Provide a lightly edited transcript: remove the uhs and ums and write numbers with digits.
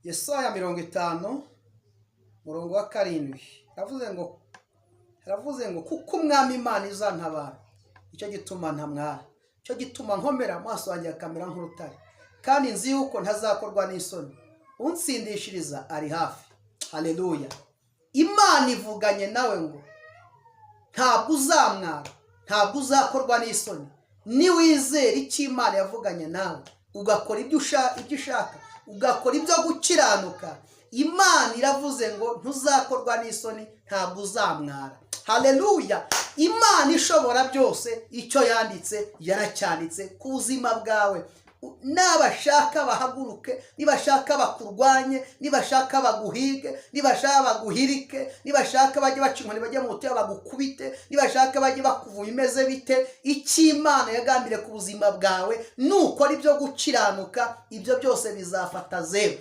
Yesaya 50 murongo wa 7 haravuze ngo kuko umwami Imana izantabara, icyo gituma ntamwara, icyo gituma nkomera amaso yanjye akamera nk'urutare, kandi nzi yuko ntazakorwa n'isoni, unsindishiriza ari hafi. Haleluya! Imana ivuganye nawe ngo ntabwo uzamwara, ntabwo uzakorwa n'isoni, niwizera icyo Imana yavuganye nawe ugakora ibyo ushaka, ugakora ibyo gukiranuka, Imana iravuze ngo ntuzakorwa n'isoni, ntabwo uzamwara. Haleluya! Imana ishobora byose, icyo yanditse yaracyanditse ku buzima bwawe. Nabashaka bahaguruke, nibashaka bakurwanye, nibashaka baguhige, nibashaka baguhirike, nibashaka bajye baca inkoni bajye mu butaya bagukubite, nibashaka bajye bakuvuye imeze bite, icyo Imana yagambiriye ku buzima bwawe nukora ibyo gukiranuka, ibyo byose bizafata zero.